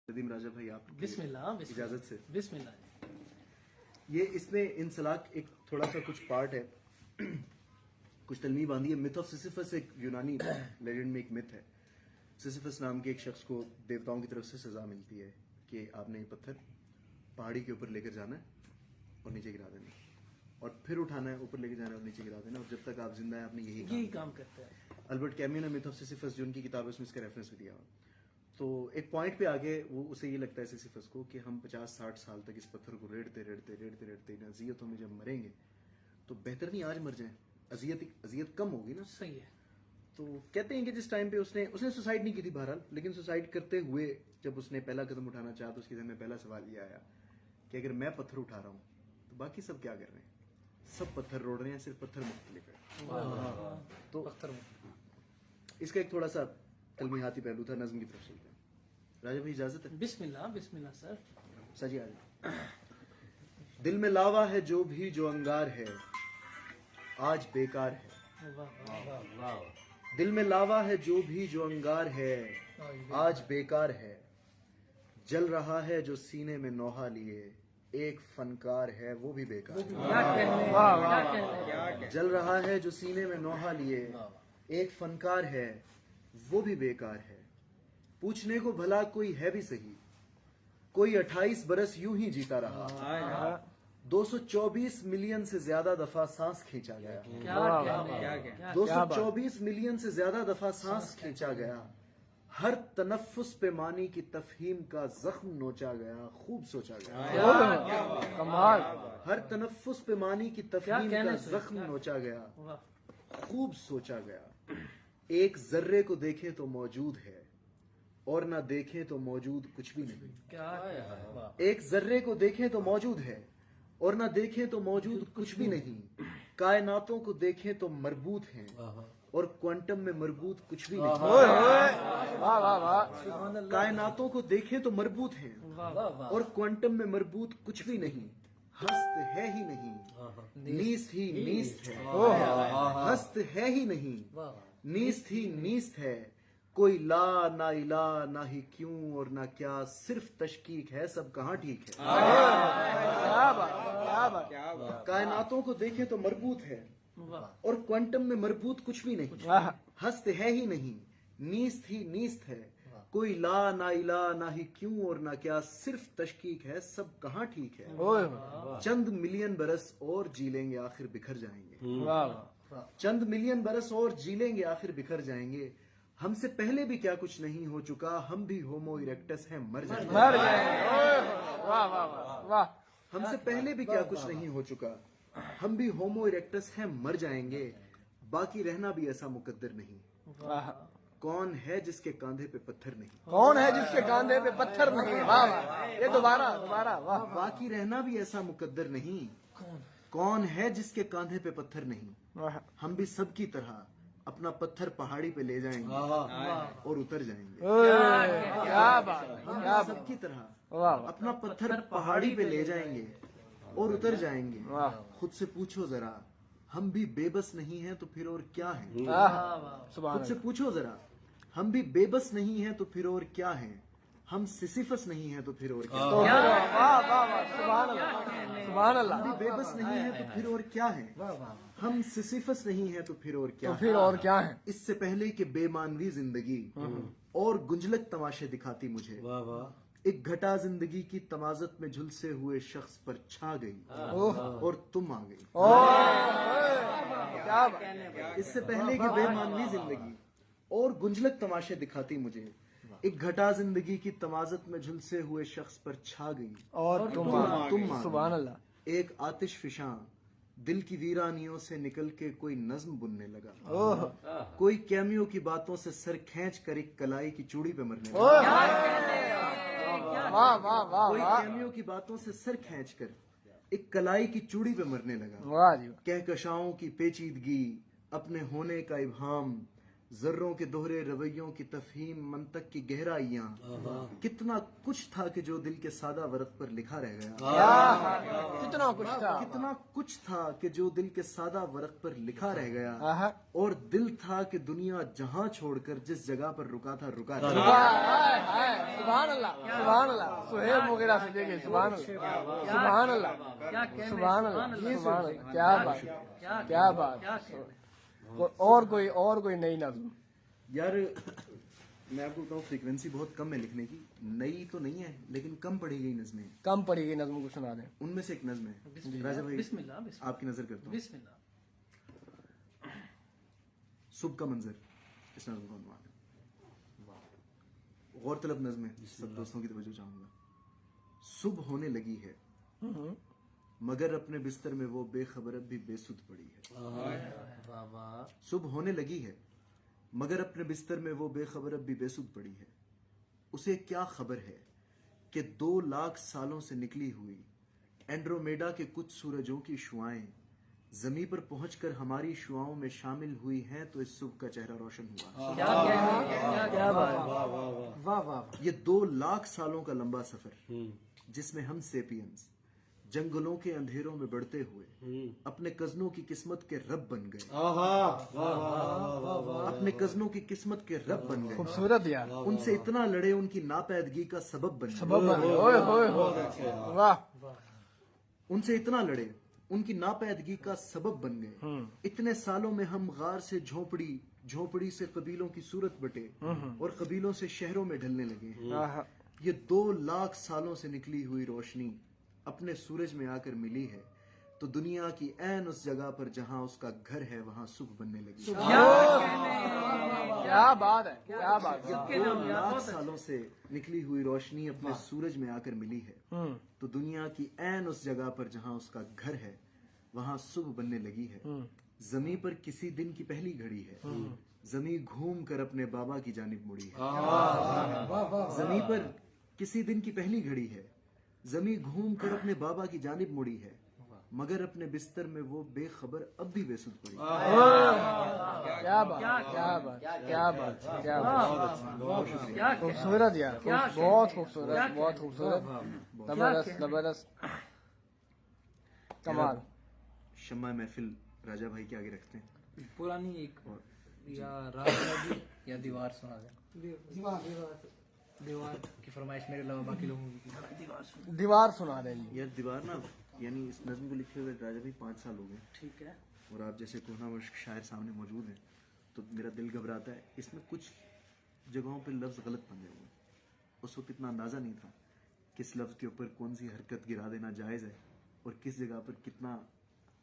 नदीम राजा भाई, आप बिस्मिल्लाह इजाजत से बिस्मिल्लाह। ये इसमें इंसलाक एक थोड़ा सा कुछ पार्ट है, कुछ तलमी बांधी है। मिथ ऑफ सिसिफस एक यूनानी लेजेंड में एक मिथ है। सिसिफस नाम के एक शख्स को देवताओं की तरफ से सजा मिलती है कि आपने ये पत्थर पहाड़ी के ऊपर लेकर जाना है और नीचे गिरा देना, और फिर उठाना है, ऊपर लेकर जाना है और नीचे गिरा देना, और जब तक आप जिंदा है आपने यही काम करता है। अल्बर्ट कैम्यू ने मिथ ऑफ सिसिफस जो उनकी किताब है उसमें इसका रेफरेंस भी दिया हुआ। तो एक पॉइंट पे आगे वो उसे ये लगता है सिसिफस को कि हम 50-60 साल तक इस पत्थर को रेड़ते इन अजियतों में जब मरेंगे तो बेहतर नहीं आज मर जाएं, अजियत कम होगी ना। सही है। तो कहते हैं कि जिस टाइम पे उसने सुसाइड नहीं की थी बहरहाल, लेकिन सुसाइड करते हुए जब उसने पहला कदम उठाना चाहा तो उसके ज़हन में पहला सवाल ये आया कि अगर मैं पत्थर उठा रहा हूँ तो बाकी सब क्या कर रहे हैं? सब पत्थर रोड़ रहे हैं, सिर्फ पत्थर मुख्तलिफ है। तो इसका एक थोड़ा सा तलमीहाती पहलू था। नज्म की तरफ चलते हैं। राजा भाई इजाजत है? बिस्मिल्लाह बिस्मिल्लाह सर। सजी आ जाए। दिल में लावा है जो भी जो अंगार है आज बेकार है। दिल में लावा है जो भी जो अंगार है आज बेकार है। जल रहा है जो सीने में नौहा लिए एक फनकार है वो भी बेकार है। जल रहा है जो सीने में नौहा लिए एक फनकार है वो भी बेकार है। पूछने को भला कोई है भी सही, कोई 28 बरस यूं ही जीता रहा। 224 मिलियन से ज्यादा दफा सांस खींचा गया। 224 मिलियन से ज्यादा दफा सांस खींचा गया। हर तनफ्फुस पे मानी की तफहीम का जख्म नोचा गया, खूब सोचा गया। कमाल। हर तनफ्फुस पे मानी की तफहीम का जख्म नोचा गया, खूब सोचा गया। एक जर्रे को देखे तो मौजूद है और ना देखें तो मौजूद कुछ भी नहीं। एक जर्रे को देखें तो मौजूद है और ना देखें तो मौजूद कुछ भी नहीं। कायनातों को देखें तो मरबूत हैं और क्वांटम में मरबूत कुछ भी नहीं। कायनातों को देखें तो मरबूत हैं और क्वांटम में मरबूत कुछ भी नहीं। हस्त है ही नहीं, नीस्त ही नीस्त है। हस्त है ही नहीं, नीस्त ही नीस्त है। कोई ला ना इला ना ही क्यों और ना क्या, सिर्फ तशकीक है, सब कहाँ ठीक है। कायनातों को देखें तो मरबूत है और क्वांटम में मरबूत कुछ भी नहीं। हस्त है ही नहीं, नीस्त ही नीस्त है। कोई ला ना इला ना ही क्यों और ना क्या, सिर्फ तशकीक है, सब कहाँ ठीक है। चंद मिलियन बरस और जी लेंगे आखिर बिखर जाएंगे। चंद मिलियन बरस और जी लेंगे आखिर बिखर जाएंगे। हमसे पहले भी क्या कुछ नहीं हो चुका, हम भी होमो इरेक्टस हैं, मर जाएंगे। हमसे पहले भी क्या कुछ नहीं हो चुका, हम भी होमो इरेक्टस हैं, मर जाएंगे। बाकी रहना भी ऐसा मुकद्दर नहीं। कौन है जिसके कांधे पे पत्थर नहीं। कौन है जिसके कांधे पे पत्थर नहीं। वाह, ये दोबारा वाह। बाकी रहना भी ऐसा मुकद्दर नहीं। कौन है जिसके कांधे पे पत्थर नहीं। हम भी सबकी तरह अपना पत्थर पहाड़ी पे ले जाएंगे और उतर जाएंगे। क्या बात। हम सबकी तरह अपना पत्थर पहाड़ी पे ले जाएंगे और उतर जाएंगे। खुद से पूछो जरा, हम भी बेबस नहीं हैं तो फिर और क्या है। खुद से पूछो जरा, हम भी बेबस नहीं हैं तो फिर और क्या है। हम सिसिफस नहीं हैं तो फिर और क्या है। हम भी बेबस नहीं हैं तो फिर और क्या है। हम सिसिफस नहीं हैं तो फिर और क्या है। इससे पहले कि बेमानवी जिंदगी और गुंजलक तमाशे दिखाती मुझे, एक घटा जिंदगी की तमाजत में झुलसे हुए शख्स पर छा गई और तुम आ गई। इससे पहले कि बेमानवी जिंदगी और गुंजलक तमाशे दिखाती मुझे, एक घटा जिंदगी की तमाजत में झुलसे हुए शख्स पर छा गई और तुम सुभान अल्लाह। एक आतिश फिशां दिल की वीरानियों से निकल के कोई नज्म बुनने लगा। कोई कैमियों की बातों से सर खींच कर एक कलाई की चूड़ी पे मरने लगा। कोई कैमियों की बातों से सर खींच कर एक कलाई की चूड़ी पे मरने लगा। कहकशाओं की पेचीदगी, अपने होने का इब्हाम, ذروں کے دوہرے رویوں کی تفہیم منطق کی گہرائیاں کتنا کچھ تھا کہ جو دل کے سادہ ورق پر لکھا رہ گیا کتنا کچھ تھا کتنا کچھ تھا کہ جو دل کے سادہ ورق پر لکھا رہ گیا اور دل تھا کہ دنیا جہاں چھوڑ کر جس جگہ پر رکا تھا رکا رہ گیا سبحان اللہ سبحان اللہ سہیب وغیرہ سے دیکھیں سبحان اللہ سبحان اللہ سبحان اللہ سبحان اللہ کیا بات کیا بات اور کوئی نئی نظم یار میں آپ کو بتاؤں فریکوینسی بہت کم ہے لکھنے کی نئی تو نہیں ہے لیکن کم پڑھی گئی نظمیں کم پڑھی گئی نظم کو سنا دیں ان میں سے ایک نظم ہے راجا بھائی بسم اللہ آپ کی نظر کرتا ہوں بسم اللہ صبح کا منظر اس نظم کا عنوان ہے غور طلب نظم ہے سب دوستوں کی توجہ چاہوں گا صبح ہونے لگی ہے مگر اپنے بستر میں وہ بے خبر اب بھی بے سدھ پڑی ہے صبح ہونے لگی ہے مگر اپنے بستر میں وہ بے خبر اب بھی بے سدھ پڑی ہے اسے کیا خبر ہے کہ 2 لاکھ سالوں سے نکلی ہوئی اینڈرومیڈا کے کچھ سورجوں کی شعائیں زمیں پر پہنچ کر ہماری شعاؤں میں شامل ہوئی ہیں تو اس صبح کا چہرہ روشن ہوا یہ 2 لاکھ سالوں کا لمبا سفر جس میں ہم سیپینز جنگلوں کے اندھیروں میں بڑھتے ہوئے اپنے کزنوں کی قسمت کے رب بن گئے اپنے کزنوں کی قسمت کے رب بن گئے خوبصورت یار ان سے اتنا لڑے ان کی ناپیدگی کا سبب بن واہ ان سے اتنا لڑے ان کی ناپیدگی کا سبب بن گئے اتنے سالوں میں ہم غار سے جھونپڑی سے قبیلوں کی صورت بٹے اور قبیلوں سے شہروں میں ڈھلنے لگے یہ 2 لاکھ سالوں سے نکلی ہوئی روشنی اپنے سورج میں آ کر ملی ہے تو دنیا کی عین اس جگہ پر جہاں اس کا گھر ہے وہاں صبح بننے لگی کیا بات ہے کیا بات 2 لاکھ سالوں سے نکلی ہوئی روشنی اپنے سورج میں آ کر ملی ہے تو دنیا کی عین اس جگہ پر جہاں اس کا گھر ہے وہاں صبح بننے لگی ہے زمیں پر کسی دن کی پہلی گھڑی ہے زمیں گھوم کر اپنے بابا کی جانب مڑی ہے زمیں پر کسی دن کی پہلی گھڑی ہے زمیں گھوم کر اپنے بابا کی جانب مڑی ہے مگر اپنے بستر میں وہ بے خبر اب بھی بے سدھ پڑی کیا بات کیا بات کیا بات کیا بات خوبصورت یار بہت خوبصورت بہت خوبصورت زبردست کمال شمع محفل راجا بھائی کے آگے رکھتے ہیں پرانی ایک یا راجا یا دیوار سنا دیں دیوار کی فرمائش میرے علاوہ باقی لوگوں کی دیوار سنا دیں یار دیوار نا یعنی اس نظم کو لکھے ہوئے راجا بھائی 5 سال ہو گئے ٹھیک ہے اور آپ جیسے کوہنا مشق شاعر سامنے موجود ہیں تو میرا دل گھبراتا ہے اس میں کچھ جگہوں پہ لفظ غلط بنے ہوئے اس وقت اتنا اندازہ نہیں تھا کس لفظ کے اوپر کون سی حرکت گرا دینا جائز ہے اور کس جگہ پر کتنا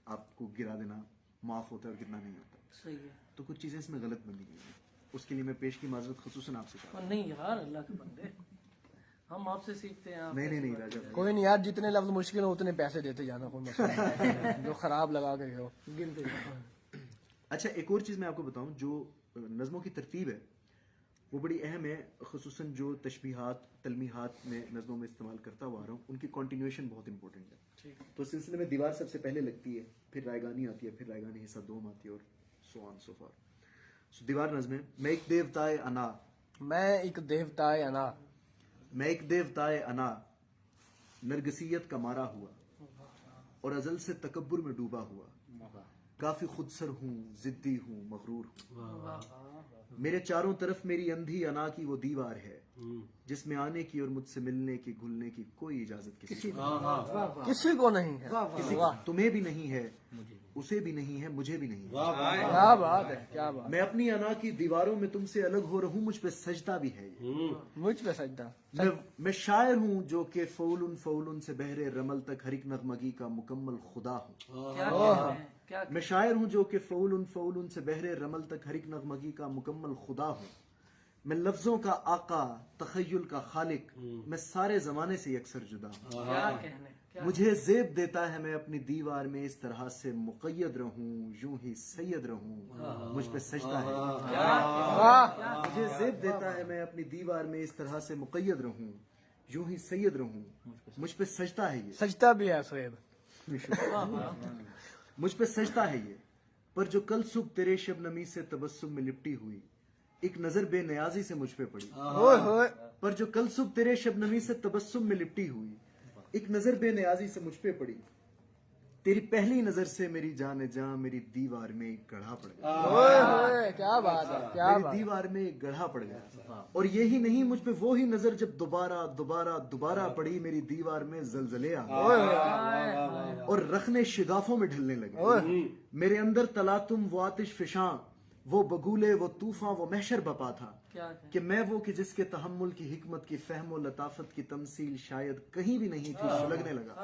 آپ کو گرا دینا معاف ہوتا ہے اور کتنا نہیں ہوتا صحیح ہے تو کچھ چیزیں اس میں غلط بنی گئی ہیں اس کے لیے میں پیش کی معذرت خصوصاً آپ سے چاہتا نہیں یار اللہ کے بندے ہم آپ سے سیکھتے ہیں ہوں نہیں راجا بھائی کوئی نہیں یار جتنے لفظ مشکل ہو اتنے پیسے دیتے جانا کوئی مسئلہ نہیں جو خراب لگا کے ہو گنتے اچھا ایک اور چیز میں آپ کو بتاؤں جو نظموں کی ترتیب ہے وہ بڑی اہم ہے خصوصاً جو تشبیہات تلمیحات میں نظموں میں استعمال کرتا ہوا آ رہا ہوں ان کی کنٹینیوشن بہت امپورٹنٹ ہے تو اس سلسلے میں دیوار سب سے پہلے لگتی ہے پھر رائگانی آتی ہے پھر رائگانی حصہ 2 آتی ہے اور سو آن سو فار دیوار نظمیں میں ایک دیوتائے انا میں ایک دیوتائے انا میں ایک دیوتائے انا نرگسیت کا مارا ہوا اور ازل سے تکبر میں ڈوبا ہوا کافی خود سر ہوں ضدی ہوں مغرور ہوں میرے چاروں طرف میری اندھی انا کی وہ دیوار ہے جس میں آنے کی اور مجھ سے ملنے کی گھلنے کی کوئی اجازت کسی کو نہیں ہے تمہیں بھی نہیں ہے اسے بھی نہیں ہے مجھے بھی نہیں ہے کیا بات ہے کیا بات میں اپنی انا کی دیواروں میں تم سے الگ ہو رہا ہوں مجھ پہ سجدہ بھی ہے مجھ پہ سجدہ میں شاعر ہوں جو کہ فولن سے بہرے رمل تک ہر ایک نغمگی کا مکمل خدا ہوں میں شاعر ہوں جو کہ فولن سے بہرے رمل تک ہر ایک نغمگی کا مکمل خدا ہوں میں لفظوں کا آقا تخیل کا خالق میں سارے زمانے سے یکسر جدا ہوں مجھے زیب دیتا ہے میں اپنی دیوار میں اس طرح سے مقید رہوں یوں ہی سید رہوں مجھ پہ سجدہ ہے مجھے زیب دیتا ہے میں اپنی دیوار میں اس طرح سے مقید رہوں یوں ہی سید رہوں مجھ پہ سجدہ ہے یہ سجدہ بھی ہے سہیب مجھ پہ سجدہ ہے یہ پر جو کل صبح تیرے شبنمی سے تبسم میں لپٹی ہوئی एक नजर बेनियाजी से मुझ पे पड़ी, ओए होए पर जो कल सुबह तेरे शबनमी से तबस्सुम में लिपटी हुई। एक नजर बेनियाजी से मुझ पे पड़ी, तेरी पहली नजर से मेरी जान जान मेरी दीवार में एक गढ़ा पड़ गया। ओए होए, क्या बात है, क्या मेरी बात। दीवार में एक गढ़ा पड़ गया। और यही नहीं, मुझ पे वो ही नजर जब दोबारा दोबारा दोबारा पड़ी, मेरी दीवार में जलजले आ गए ओए होए, और रखने शिगाफों में ढलने लगे। मेरे अंदर तलातुम वो आतिश फिशां, वो बगूले, वो तूफान, वो महशर बपा था कि मैं वो कि जिसके तहम्मुल की हिकमत की फहम और लताफत की तमसील शायद कहीं भी नहीं थी, सुलगने लगा।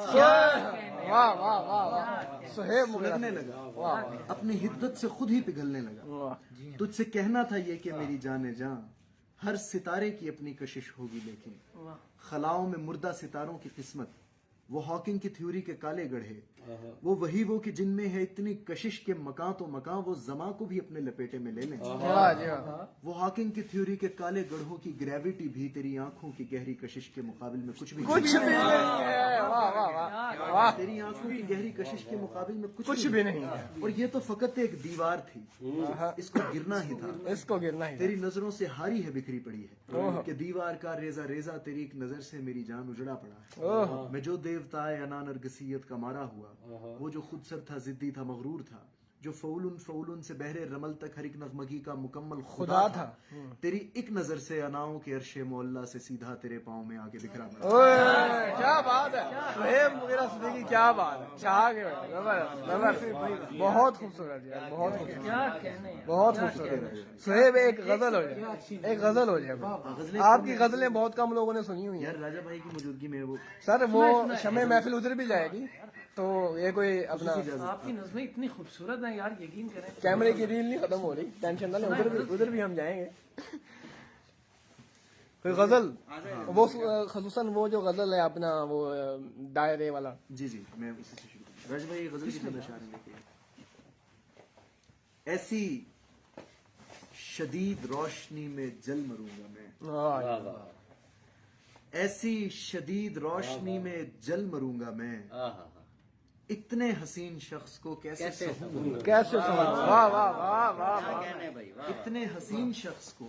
वाह वाह वाह वाह, सुहेब मुगेरा सुलगने लगा, अपनी हिद्दत से खुद ही पिघलने लगा। तुझसे कहना था ये कि मेरी जाने जान, हर सितारे की अपनी कशिश होगी, लेकिन खलाओं में मुर्दा सितारों की किस्मत, वो हॉकिंग की थ्योरी के काले गढ़े, वो वही वो कि जिनमें है इतनी कशिश के मकां तो मकां वो जमा को भी अपने लपेटे में ले लें। वाह जी वाह, वो हॉकिंग की थ्योरी के काले गढ़ों की ग्रेविटी भी तेरी आंखों की गहरी कशिश के मुकाबिल में कुछ भी कुछ भी नहीं है। वाह वाह वाह वाह, तेरी आंखों की गहरी कशिश के मुकाबिल में कुछ भी नहीं है। और ये तो फकत एक दीवार थी, इसको गिरना ही था, इसको गिरना ही। तेरी नजरों से हारी है, बिखरी पड़ी है कि दीवार का रेजा रेजा तेरी एक नजर से मेरी जान उजड़ा पड़ा है। मैं जो देवता अना नरगसियत का मारा हुआ, वो जो खुद सर था, जिद्दी था, मगरूर था, जो फौलुन से बहरे रमल तक हर एक नगमगी का मुकम्मल खुदा था। तेरी एक नजर से अनाओं के अरशे मोहल्ला से सीधा तेरे पाँव में आके बिखरा पड़ा। ओए क्या बात है, सुहेब मुगेरा सिद्दीकी, क्या बात है, छा गए, जबरदस्त, बहुत खूबसूरत यार, बहुत खूबसूरत, क्या कहने हैं। बहुत खूबसूरत। सुहेब एक गजल हो जाए, एक गजल हो जाए। आपकी गजलें बहुत कम लोगों ने सुनी हुई हैं यार राजा भाई की मौजूदगी में वो सर, वो शमे महफिल उधर भी जाएगी, तो ये कोई अपना आपकी नज़में इतनी खूबसूरत हैं यार, यकीन करें। कैमरे की रील नहीं खत्म हो रही, टेंशन ना ले, उधर भी हम जाएंगे। कोई गजल, वो खसूसन वो जो गजल है अपना वो दायरे वाला। जी जी, मैं उसी से शुरू करूं। राज भाई गजल की चंद अशार देखिए। ऐसी शदीद रोशनी में जल मरूंगा मैं, ऐसी शदीद रोशनी में जल मरूंगा मैं, इतने हसीन शख्स को कैसे सहूंगा, कैसे समझ, वाह वाह वाह वाह, इतने हसीन शख्स को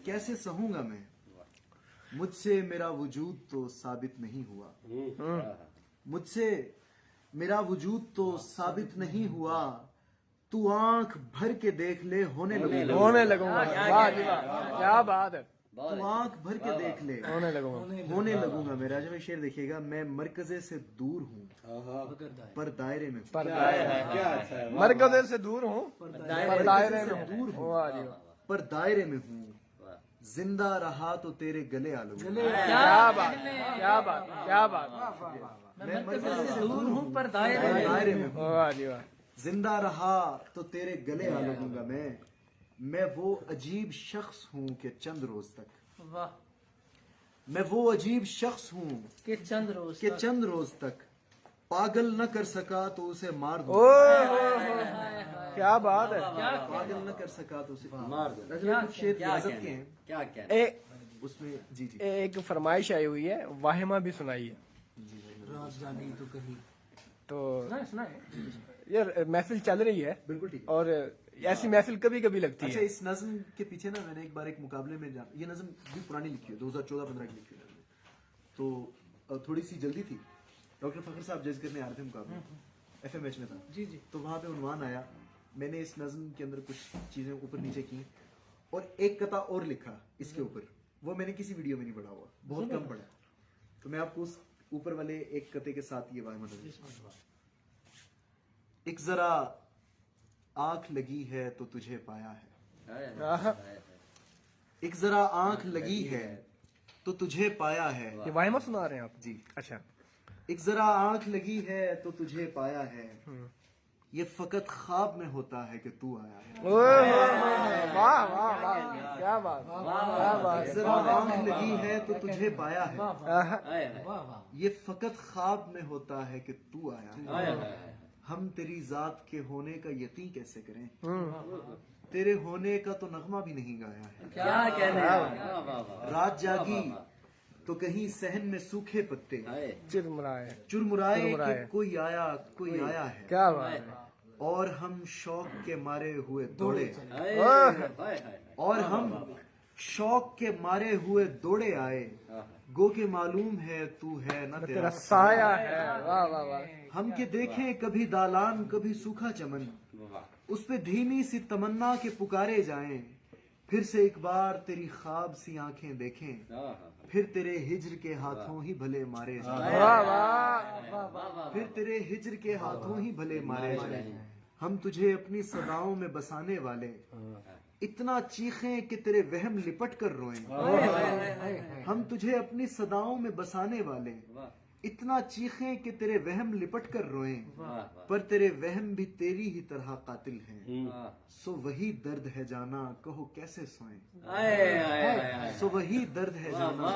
कैसे सहूंगा मैं, मुझसे मेरा वजूद तो साबित नहीं हुआ, मुझसे मेरा वजूद तो साबित नहीं हुआ, तू आंख भर के देख ले होने लगूंगा। वाह जी वाह, क्या बात है, तू आंख भर के देख ले होने लगूंगा। होने लगूंगा मैं। राजा भाई शेर देखिएगा, मैं मरकजे से दूर हूँ पर दायरे में, मरकज़ से दूर हूँ पर दायरे में दूर हूँ, पर दायरे में हूँ, जिंदा रहा तो तेरे गले आ लूंगा। क्या बात, क्या बात, क्या बात, मैं मरकजे से दूर हूँ पर पर दायरे में हूँ, वाह जी वाह, जिंदा रहा तो तेरे गले आ लगूंगा मैं वो अजीब शख्स हूँ कि चंद रोज तक, वाह, मैं वो अजीब शख्स हूँ कि चंद रोज कि चंद रोज तक पागल न कर सका तो उसे मार दो, क्या बात है। पागल न कर सका तो उसे मार दो। कुछ शेर इजाजत के हैं, क्या क्या उसमें जी जी एक फरमाइश आई हुई है, वाहिमा भी सुनाई है। रात जागी तो कहीं तो सुना है। यार महफिल चल रही है बिल्कुल ठीक। और ऐसी महफिल कभी कभी लगती अच्छा, है। इस नज्म के पीछे ना मैंने एक बार एक मुकाबले में ये नज्म भी पुरानी लिखी है, 2014-15 की लिखी है, तो थोड़ी सी जल्दी थी। डॉक्टर फखर साहब जज करने आ रहे थे मुकाबले, FMH में था जी जी, तो वहां पे उन्वान आया, मैंने इस नज्म के अंदर कुछ चीजें ऊपर नीचे की और एक कता और लिखा इसके ऊपर, वो मैंने किसी वीडियो में नहीं पढ़ा हुआ, बहुत कम पढ़ा, तो मैं आपको उस ऊपर वाले एक कते के साथ ये वाहिमा एक जरा आंख लगी है तो तुझे पाया है, एक जरा आंख लगी है तो तुझे पाया है। ये वाहिमा सुना रहे हैं आप जी, अच्छा। एक जरा आंख लगी है तो तुझे पाया है, ये फकत ख्वाब में होता है कि तू आया है। वाह वाह वाह, क्या बात, क्या बात। एक जरा आंख लगी है तो तुझे पाया है, वाह वाह, ये फकत ख्वाब में होता है कि तू आया है। हम तेरी जात के होने का यकीन कैसे करें, तेरे होने का तो नगमा भी नहीं गाया है। क्या कहने हैं। रात जागी तो कहीं सहन में सूखे पत्ते चिरमुराए चुरमुराए कि कोई आया है, क्या बात है। और हम शौक के मारे हुए दौड़े, और हम शौक के मारे हुए दौड़े आए, गो के मालूम है तू है न तेरा साया है। वाह वाह वाह। हम के देखें कभी दालान कभी सूखा चमन, उस पे धीमी सी तमन्ना के पुकारे जाएं, फिर से एक बार तेरी ख्वाब सी आंखें देखें, फिर तेरे हिज्र के हाथों ही भले मारे जाएं, वाह वाह। फिर तेरे हिज्र के हाथों ही भले मारे जाएं। हम तुझे अपनी सदाओं में बसाने वाले, इतना चीखें कि तेरे वहम लिपट कर रोएं। हम तुझे अपनी सदाओं में बसाने वाले, इतना चीखें कि तेरे वहम लिपट कर रोएं, पर तेरे वहम भी तेरी ही तरह कातिल हैं। सो वही दर्द है जाना कहो कैसे सोएं, सो वही दर्द है जाना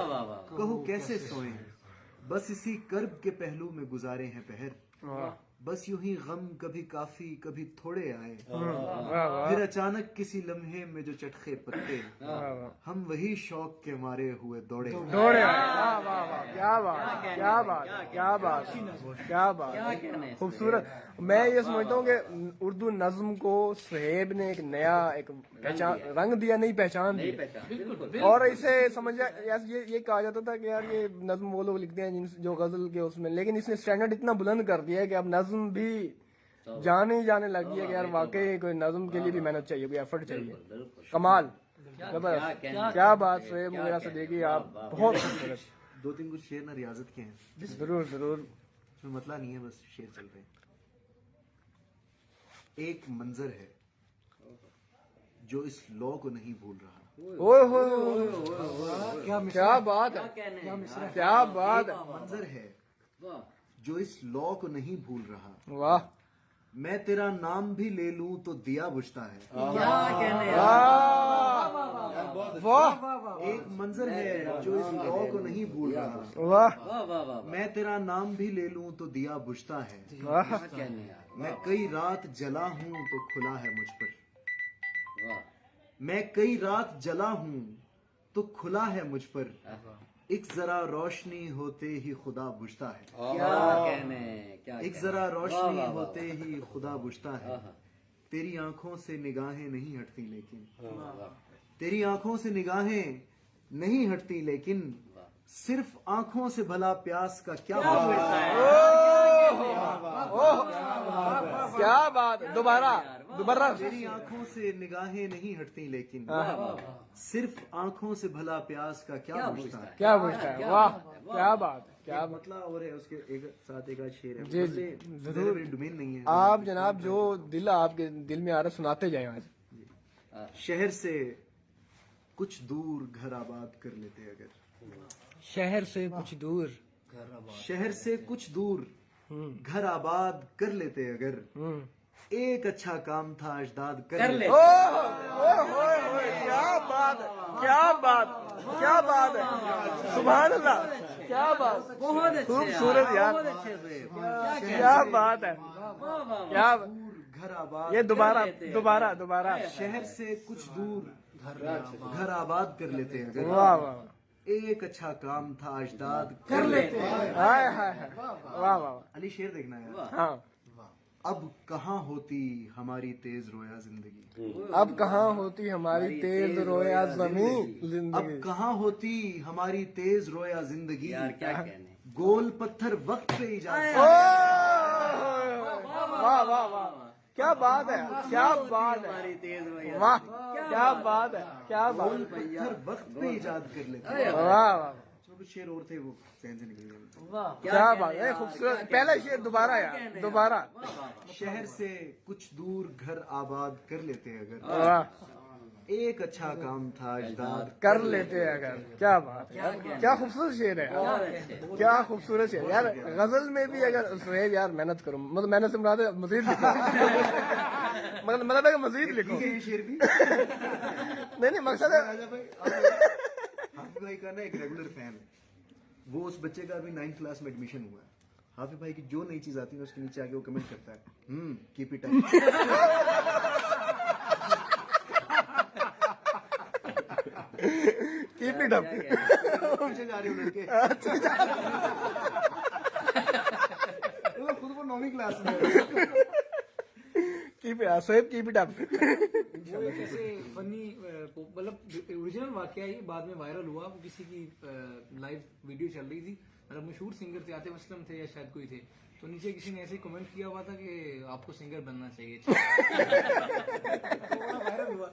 कहो कैसे सोएं। बस इसी कर्ब के पहलू में गुजारे हैं पहर, बस यूं ही गम कभी काफी कभी थोड़े आए, फिर अचानक किसी लम्हे में जो चटखे पत्ते, हम वही शौक के मारे हुए दौड़े दौड़े। वाह वाह वाह। क्या बात क्या बात क्या बात क्या बात, खूबसूरत। मैं ये समझता हूँ कि उर्दू नज्म को सुहेब ने एक नया एक पहचान रंग दिया, नहीं पहचान दी। और इसे समझ ये कहा जाता था कि यार ये नज्म वो लोग लिखते हैं जो गजल के उसमें, लेकिन इसने स्टैंडर्ड इतना बुलंद कर दिया है कि अब नज्म भी जाने लगी है कि यार वाकई कोई नज्म के लिए भी मेहनत चाहिए, कोई एफर्ट चाहिए। कमाल, जबरदस्त। क्या बात सुहेब वगैरह से देखिए आप, बहुत खूबसूरत। 2-3 कुछ शेर ना रियाजत के हैं, जरूर जरूर। इसमें मतलब नहीं है, बस शेर चल रहे हैं। एक मंजर है जो इस लौ को नहीं भूल रहा। ओए होए, क्या बात है, क्या बात है। मंजर है जो इस लौ को नहीं भूल रहा। वाह। मैं तेरा नाम भी ले लूं तो दिया बुझता है। वाह। एक मंजर है जो इस लौ को नहीं भूल रहा। वाह। मैं तेरा नाम भी ले लूं तो दिया बुझता है। वाह। मैं कई रात जला हूं तो खुला है मुझ पर। मैं कई रात जला हूं तो खुला है मुझ पर। एक जरा रोशनी होते ही खुदा बुझता है। एक जरा रोशनी होते ही खुदा बुझता है। तेरी आंखों से निगाहें नहीं हटती लेकिन, तेरी आंखों से निगाहें नहीं हटती लेकिन, सिर्फ आंखों से भला प्यास का क्या बुझता है। क्या बात। दोबारा दोबारा। तेरी आंखों से निगाहें नहीं हटती लेकिन, सिर्फ आंखों से भला प्यास का क्या बुझता है। क्या बुझता है। वाह क्या बात, क्या मतलब और है उसके एक साथ एक शेर है। जी जरूर। डोमेन नहीं है आप जनाब जो दिल आपके दिल में आ रहा सुनाते जाए आज। शहर से कुछ दूर घर आबाद कर लेते अगर, शहर से कुछ दूर, शहर से कुछ दूर घर आबाद कर लेते अगर, एक अच्छा काम था अजदाद कर ले। क्या बात है, क्या बात, क्या बात है। सुभान अल्लाह, क्या बात, बहुत अच्छे खूबसूरत यार, बहुत अच्छे से। क्या बात है। क्या घर आबाद, ये दोबारा दोबारा दोबारा। शहर से कुछ दूर घर आबाद कर लेते अगर, वाह वाह। एक अच्छा काम था अजदाद कर लेते। हाय हाय, वाह वाह। अली शेर देखना यार। हाँ। अब कहाँ होती हमारी तेज रोया जिंदगी, अब कहाँ होती हमारी तेज रोया जमीन, अब कहाँ होती हमारी तेज रोया जिंदगी, क्या कहने। गोल पत्थर वक्त पे इजाद। वाह वाह वाह, क्या बात है, क्या बात है। वाह क्या बात है, क्या बात। गोल पत्थर वक्त पे इजाद कर लेते। वाह वाह। कुछ शेर और थे वो सहन से निकल गए। क्या बात है, खूबसूरत। पहला शेर दोबारा यार, दोबारा। शहर से कुछ दूर घर आबाद कर लेते अगर, वाह। एक अच्छा काम था अजदाद कर लेते अगर। क्या बात है यार, क्या खूबसूरत शेर है यार, क्या खूबसूरत शेर यार। गजल में भी अगर सुहेब यार मेहनत करो, मतलब मेहनत से मुराद है मजीद लिखो। मतलब है कि मजीद लिखो। ये शेर भी नहीं मकसद है। राजा भाई, हाफिज भाई का ना एक रेगुलर फैन है, वो उस बच्चे का अभी 9th क्लास में एडमिशन हुआ है। हाफिज भाई की जो नई चीज आती है उसके नीचे आके वो कमेंट करता है, keep it up. Keep it up. पीछे जा रहे हो लड़के। वो खुद वो 9वीं क्लास में। Keep it, Shoaib keep it up. وہ ایک ایسے فنی مطلب اوریجنل واقعہ ہی بعد میں وائرل ہوا. وہ کسی کی لائیو ویڈیو چل رہی تھی, مطلب مشہور سنگر تھے, عاطف اسلم تھے یا شاید کوئی تھے, تو نیچے کسی نے ایسے کمنٹ کیا ہوا تھا کہ آپ کو سنگر بننا چاہیے. وائرل ہوا.